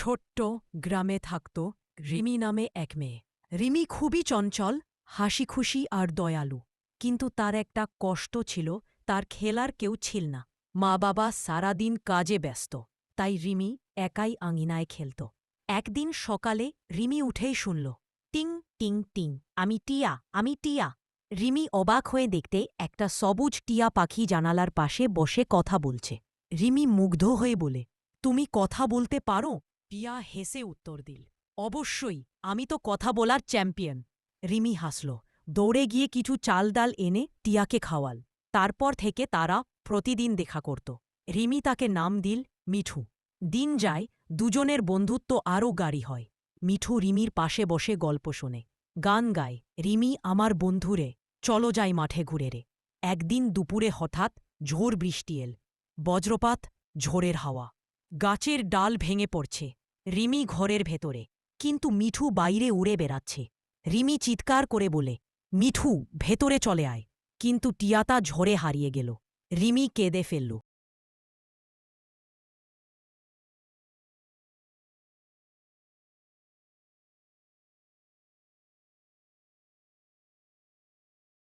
ছোট্ট গ্রামে থাকত রিমি নামে এক মেয়ে। রিমি খুবই চঞ্চল, হাসিখুশি আর দয়ালু। কিন্তু তার একটা কষ্ট ছিল, তার খেলার কেউ ছিল না। মা বাবা সারাদিন কাজে ব্যস্ত, তাই রিমি একাই আঙিনায় খেলত। একদিন সকালে রিমি উঠেই শুনল, টিং টিং টিং, আমি টিয়া, আমি টিয়া। রিমি অবাক হয়ে দেখতে একটা সবুজ টিয়া পাখি জানালার পাশে বসে কথা বলছে। রিমি মুগ্ধ হয়ে বলে, তুমি কথা বলতে পারো? টিয়া হেসে উত্তর দিল, অবশ্যই, আমি তো কথা বলার চ্যাম্পিয়ন। রিমি হাসল, দৌড়ে গিয়ে কিছু চাল ডাল এনে টিয়াকে খাওয়াল। তারপর থেকে তারা প্রতিদিন দেখা করত। রিমি তাকে নাম দিল মিঠু। দিন যায়, দুজনের বন্ধুত্ব আরও গাঢ় হয়। মিঠু রিমির পাশে বসে গল্প শোনে, গান গায়, রিমি আমার বন্ধুরে, চলো যাই মাঠে ঘুরে রে। একদিন দুপুরে হঠাৎ ঝোর বৃষ্টি এল, বজ্রপাত, ঝোরের হাওয়া, গাছের ডাল ভেঙে পড়ছে। রিমি ঘরের ভেতরে, কিন্তু মিঠু বাইরে উড়ে বেড়াচ্ছে। রিমি চিৎকার করে বলে, মিঠু ভেতরে চলে আয়। কিন্তু টিয়াতা ঝড়ে হারিয়ে গেল। রিমি কেঁদে ফেলল।